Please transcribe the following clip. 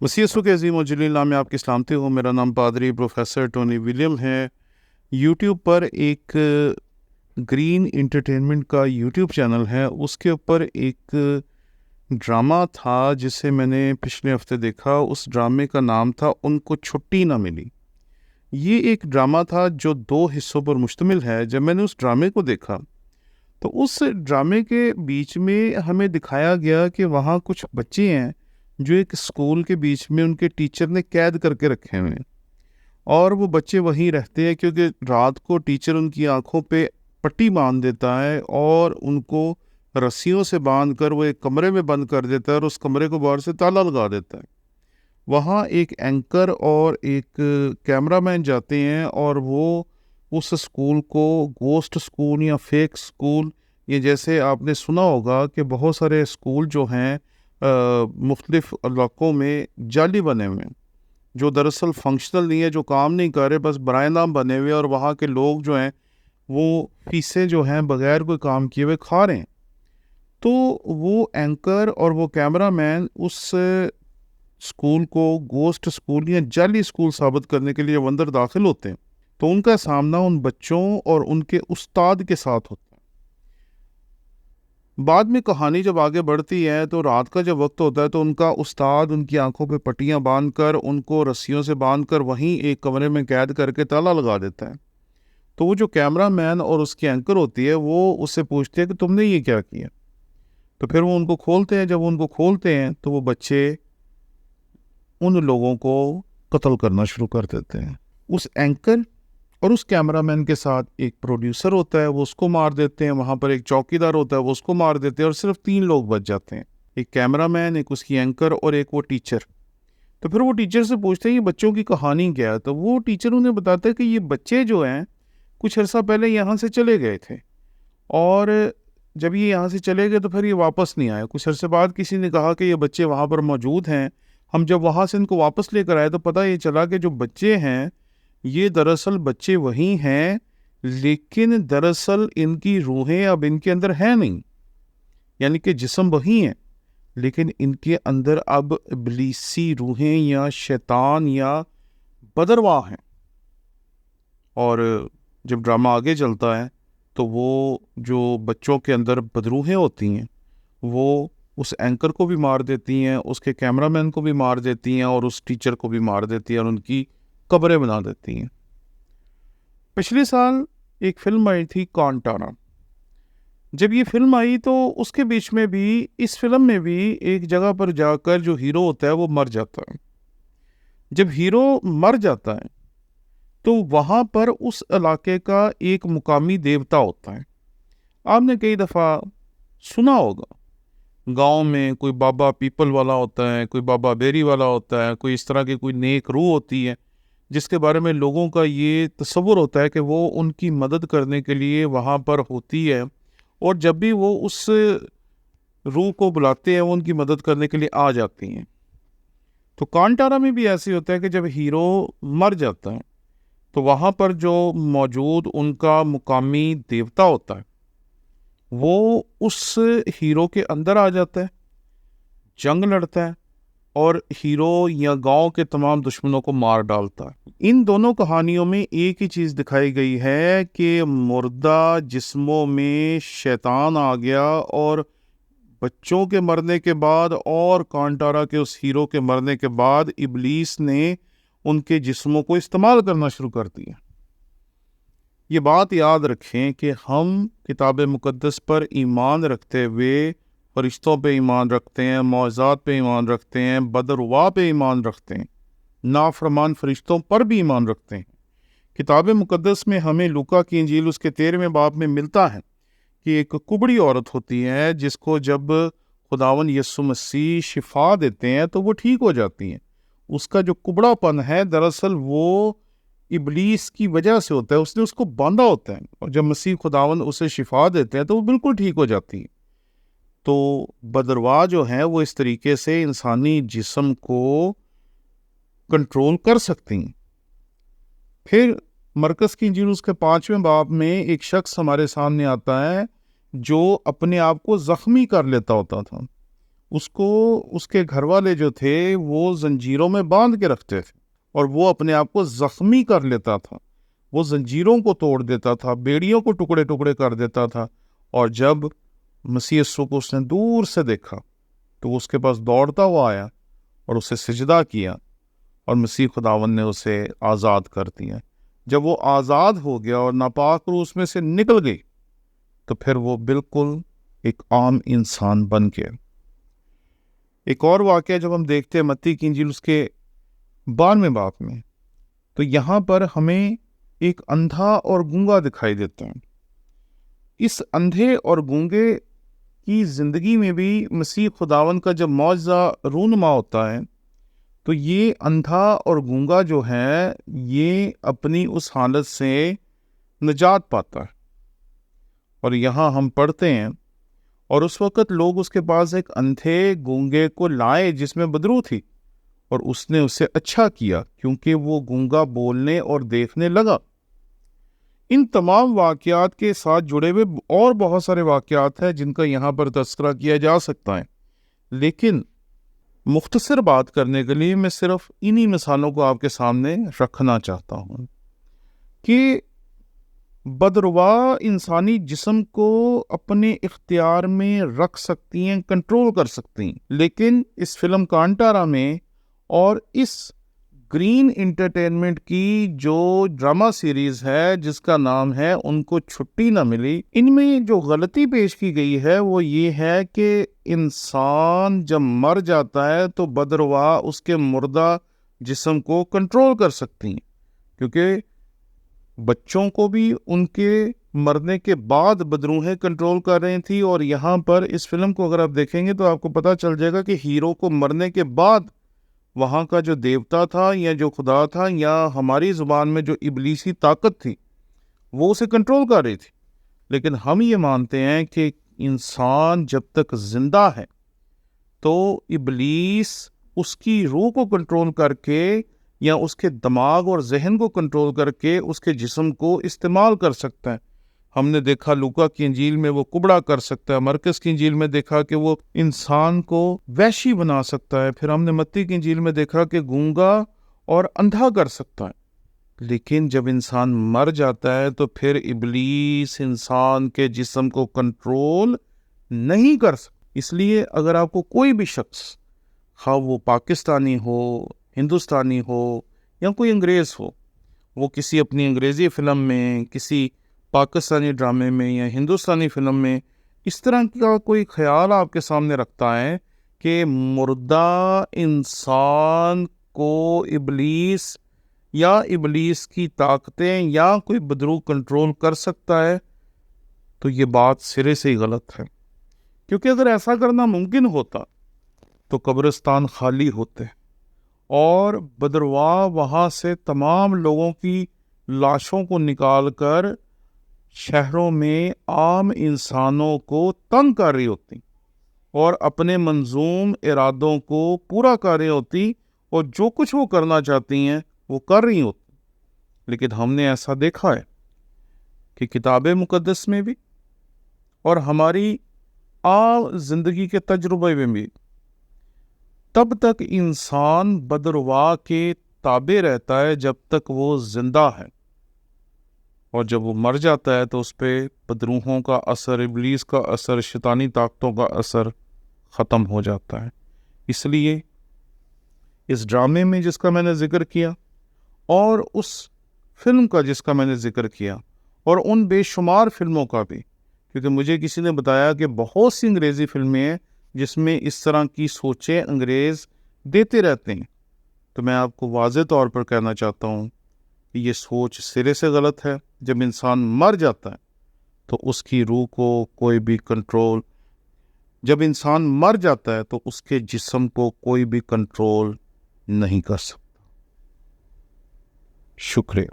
مسیح یسوع کے عظیم و جلیل نام میں آپ کی سلامتی ہو۔ میرا نام پادری پروفیسر ٹونی ولیم ہے۔ یوٹیوب پر ایک گرین انٹرٹینمنٹ کا یوٹیوب چینل ہے، اس کے اوپر ایک ڈرامہ تھا جسے میں نے پچھلے ہفتے دیکھا۔ اس ڈرامے کا نام تھا ان کو چھٹی نہ ملی۔ یہ ایک ڈرامہ تھا جو 2 حصوں پر مشتمل ہے۔ جب میں نے اس ڈرامے کو دیکھا تو اس ڈرامے کے بیچ میں ہمیں دکھایا گیا کہ وہاں کچھ بچے ہیں جو ایک اسکول کے بیچ میں ان کے ٹیچر نے قید کر کے رکھے ہوئے ہیں، اور وہ بچے وہیں رہتے ہیں کیونکہ رات کو ٹیچر ان کی آنکھوں پہ پٹی باندھ دیتا ہے اور ان کو رسیوں سے باندھ کر وہ ایک کمرے میں بند کر دیتا ہے اور اس کمرے کو باہر سے تالا لگا دیتا ہے۔ وہاں ایک اینکر اور ایک کیمرہ مین جاتے ہیں اور وہ اس اسکول کو گوسٹ اسکول یا فیک اسکول، یہ جیسے آپ نے سنا ہوگا کہ بہت سارے اسکول جو ہیں مختلف علاقوں میں جعلی بنے ہوئے ہیں، جو دراصل فنکشنل نہیں ہے، جو کام نہیں کر رہے، بس برائے نام بنے ہوئے، اور وہاں کے لوگ جو ہیں وہ فیسیں جو ہیں بغیر کوئی کام کیے ہوئے کھا رہے ہیں۔ تو وہ اینکر اور وہ کیمرہ مین اس اسکول کو گوسٹ اسکول یا جعلی اسکول ثابت کرنے کے لیے وہ اندر داخل ہوتے ہیں، تو ان کا سامنا ان بچوں اور ان کے استاد کے ساتھ ہوتا ہے۔ بعد میں کہانی جب آگے بڑھتی ہے تو رات کا جب وقت ہوتا ہے تو ان کا استاد ان کی آنکھوں پہ پٹیاں باندھ کر، ان کو رسیوں سے باندھ کر وہیں ایک کمرے میں قید کر کے تالا لگا دیتا ہے۔ تو وہ جو کیمرہ مین اور اس کی اینکر ہوتی ہے وہ اس سے پوچھتے ہیں کہ تم نے یہ کیا کیا؟ تو پھر وہ ان کو کھولتے ہیں۔ جب ان کو کھولتے ہیں تو وہ بچے ان لوگوں کو قتل کرنا شروع کر دیتے ہیں۔ اس اینکر اور اس کیمرہ مین کے ساتھ ایک پروڈیوسر ہوتا ہے، وہ اس کو مار دیتے ہیں۔ وہاں پر ایک چوکیدار ہوتا ہے، وہ اس کو مار دیتے ہیں، اور صرف 3 لوگ بچ جاتے ہیں، ایک کیمرہ مین، ایک اس کی اینکر اور ایک وہ ٹیچر۔ تو پھر وہ ٹیچر سے پوچھتے ہیں یہ بچوں کی کہانی کیا ہے؟ تو وہ ٹیچر انہیں بتاتا ہے کہ یہ بچے جو ہیں کچھ عرصہ پہلے یہاں سے چلے گئے تھے، اور جب یہ یہاں سے چلے گئے تو پھر یہ واپس نہیں آئے۔ کچھ عرصے بعد کسی نے کہا کہ یہ بچے وہاں پر موجود ہیں۔ ہم جب وہاں سے ان کو واپس لے کر آئے تو پتہ یہ چلا کہ جو بچے ہیں یہ دراصل بچے وہی ہیں، لیکن دراصل ان کی روحیں اب ان کے اندر ہیں نہیں، یعنی کہ جسم وہی ہیں لیکن ان کے اندر اب ابلیسی روحیں یا شیطان یا بدرواہ ہیں۔ اور جب ڈرامہ آگے چلتا ہے تو وہ جو بچوں کے اندر بدروحیں ہوتی ہیں وہ اس اینکر کو بھی مار دیتی ہیں، اس کے کیمرہ مین کو بھی مار دیتی ہیں، اور اس ٹیچر کو بھی مار دیتی ہیں اور ان کی قبریں بنا دیتی ہیں۔ پچھلے سال ایک فلم آئی تھی کانٹانا۔ جب یہ فلم آئی تو اس کے بیچ میں بھی، اس فلم میں بھی ایک جگہ پر جا کر جو ہیرو ہوتا ہے وہ مر جاتا ہے۔ جب ہیرو مر جاتا ہے تو وہاں پر اس علاقے کا ایک مقامی دیوتا ہوتا ہے۔ آپ نے کئی دفعہ سنا ہوگا گاؤں میں کوئی بابا پیپل والا ہوتا ہے، کوئی بابا بیری والا ہوتا ہے، کوئی اس طرح کی کوئی نیک روح ہوتی ہے جس کے بارے میں لوگوں کا یہ تصور ہوتا ہے کہ وہ ان کی مدد کرنے کے لیے وہاں پر ہوتی ہے، اور جب بھی وہ اس روح کو بلاتے ہیں وہ ان کی مدد کرنے کے لیے آ جاتی ہیں۔ تو کانٹارا میں بھی ایسے ہوتا ہے کہ جب ہیرو مر جاتا ہے تو وہاں پر جو موجود ان کا مقامی دیوتا ہوتا ہے وہ اس ہیرو کے اندر آ جاتا ہے، جنگ لڑتا ہے اور ہیرو یا گاؤں کے تمام دشمنوں کو مار ڈالتا ہے۔ ان دونوں کہانیوں میں ایک ہی چیز دکھائی گئی ہے کہ مردہ جسموں میں شیطان آ گیا، اور بچوں کے مرنے کے بعد اور کانٹارا کے اس ہیرو کے مرنے کے بعد ابلیس نے ان کے جسموں کو استعمال کرنا شروع کر دیا۔ یہ بات یاد رکھیں کہ ہم کتاب مقدس پر ایمان رکھتے ہوئے فرشتوں پہ ایمان رکھتے ہیں، معجزات پہ ایمان رکھتے ہیں، بدرواہ پہ ایمان رکھتے ہیں، نافرمان فرشتوں پر بھی ایمان رکھتے ہیں۔ کتاب مقدس میں ہمیں لوکا کی انجیل اس کے 13ویں باب میں ملتا ہے کہ ایک کبڑی عورت ہوتی ہے جس کو جب خداوند یسوع مسیح شفا دیتے ہیں تو وہ ٹھیک ہو جاتی ہیں۔ اس کا جو کبڑا پن ہے دراصل وہ ابلیس کی وجہ سے ہوتا ہے، اس نے اس کو باندھا ہوتا ہے، اور جب مسیح خداوند اسے شفا دیتے ہیں تو وہ بالکل ٹھیک ہو جاتی ہے۔ تو بدرواہ جو ہیں وہ اس طریقے سے انسانی جسم کو کنٹرول کر سکتی ہیں۔ پھر مرکز کی انجیل اس کے 5ویں باب میں ایک شخص ہمارے سامنے آتا ہے جو اپنے آپ کو زخمی کر لیتا ہوتا تھا، اس کو اس کے گھر والے جو تھے وہ زنجیروں میں باندھ کے رکھتے تھے، اور وہ اپنے آپ کو زخمی کر لیتا تھا، وہ زنجیروں کو توڑ دیتا تھا، بیڑیوں کو ٹکڑے ٹکڑے کر دیتا تھا۔ اور جب مسیح یسوع کو اس نے دور سے دیکھا تو وہ اس کے پاس دوڑتا ہوا آیا اور اسے سجدہ کیا، اور مسیح خداوند نے اسے آزاد کر دیا۔ جب وہ آزاد ہو گیا اور ناپاک روح اس میں سے نکل گئی تو پھر وہ بالکل ایک عام انسان بن گیا۔ ایک اور واقعہ جب ہم دیکھتے ہیں متی کی انجیل اس کے 12ویں باب میں، تو یہاں پر ہمیں ایک اندھا اور گونگا دکھائی دیتا ہے۔ اس اندھے اور گونگے کی زندگی میں بھی مسیح خداوند کا جب معجزہ رونما ہوتا ہے تو یہ اندھا اور گونگا جو ہے یہ اپنی اس حالت سے نجات پاتا ہے۔ اور یہاں ہم پڑھتے ہیں، اور اس وقت لوگ اس کے پاس ایک اندھے گونگے کو لائے جس میں بدرو تھی، اور اس نے اسے اچھا کیا کیونکہ وہ گونگا بولنے اور دیکھنے لگا۔ ان تمام واقعات کے ساتھ جڑے ہوئے اور بہت سارے واقعات ہیں جن کا یہاں پر تذکرہ کیا جا سکتا ہے، لیکن مختصر بات کرنے کے لیے میں صرف انہی مثالوں کو آپ کے سامنے رکھنا چاہتا ہوں کہ بدروا انسانی جسم کو اپنے اختیار میں رکھ سکتی ہیں، کنٹرول کر سکتی ہیں، لیکن اس فلم کانٹارا میں اور اس گرین انٹرٹینمنٹ کی جو ڈرامہ سیریز ہے جس کا نام ہے ان کو چھٹی نہ ملی، ان میں جو غلطی پیش کی گئی ہے وہ یہ ہے کہ انسان جب مر جاتا ہے تو بدروا اس کے مردہ جسم کو کنٹرول کر سکتی ہیں، کیونکہ بچوں کو بھی ان کے مرنے کے بعد بدروہیں کنٹرول کر رہی تھی۔ اور یہاں پر اس فلم کو اگر آپ دیکھیں گے تو آپ کو پتہ چل جائے گا کہ ہیرو کو مرنے کے بعد وہاں کا جو دیوتا تھا یا جو خدا تھا یا ہماری زبان میں جو ابلیسی طاقت تھی وہ اسے کنٹرول کر رہی تھی۔ لیکن ہم یہ مانتے ہیں کہ انسان جب تک زندہ ہے تو ابلیس اس کی روح کو کنٹرول کر کے یا اس کے دماغ اور ذہن کو کنٹرول کر کے اس کے جسم کو استعمال کر سکتا ہے۔ ہم نے دیکھا لوکا کی انجیل میں وہ کبڑا کر سکتا ہے، مرکز کی انجیل میں دیکھا کہ وہ انسان کو وحشی بنا سکتا ہے، پھر ہم نے متی کی انجیل میں دیکھا کہ گونگا اور اندھا کر سکتا ہے۔ لیکن جب انسان مر جاتا ہے تو پھر ابلیس انسان کے جسم کو کنٹرول نہیں کر سکتا۔ اس لیے اگر آپ کو کوئی بھی شخص، خواہ وہ پاکستانی ہو، ہندوستانی ہو یا کوئی انگریز ہو، وہ کسی اپنی انگریزی فلم میں، کسی پاکستانی ڈرامے میں یا ہندوستانی فلم میں اس طرح کا کوئی خیال آپ کے سامنے رکھتا ہے کہ مردہ انسان کو ابلیس یا ابلیس کی طاقتیں یا کوئی بدرو کنٹرول کر سکتا ہے، تو یہ بات سرے سے ہی غلط ہے۔ کیونکہ اگر ایسا کرنا ممکن ہوتا تو قبرستان خالی ہوتے اور بدروا وہاں سے تمام لوگوں کی لاشوں کو نکال کر شہروں میں عام انسانوں کو تنگ کر رہی ہوتی اور اپنے منظوم ارادوں کو پورا کر رہی ہوتی، اور جو کچھ وہ کرنا چاہتی ہیں وہ کر رہی ہوتی۔ لیکن ہم نے ایسا دیکھا ہے کہ کتاب مقدس میں بھی اور ہماری عام زندگی کے تجربے میں بھی تب تک انسان بدروا کے تابع رہتا ہے جب تک وہ زندہ ہے، اور جب وہ مر جاتا ہے تو اس پہ بدروحوں کا اثر، ابلیس کا اثر، شیطانی طاقتوں کا اثر ختم ہو جاتا ہے۔ اس لیے اس ڈرامے میں جس کا میں نے ذکر کیا اور اس فلم کا جس کا میں نے ذکر کیا اور ان بے شمار فلموں کا بھی، کیونکہ مجھے کسی نے بتایا کہ بہت سی انگریزی فلمیں ہیں جس میں اس طرح کی سوچیں انگریز دیتے رہتے ہیں، تو میں آپ کو واضح طور پر کہنا چاہتا ہوں کہ یہ سوچ سرے سے غلط ہے۔ جب انسان مر جاتا ہے تو اس کی روح کو کوئی بھی کنٹرول، جب انسان مر جاتا ہے تو اس کے جسم کو کوئی بھی کنٹرول نہیں کر سکتا۔ شکریہ۔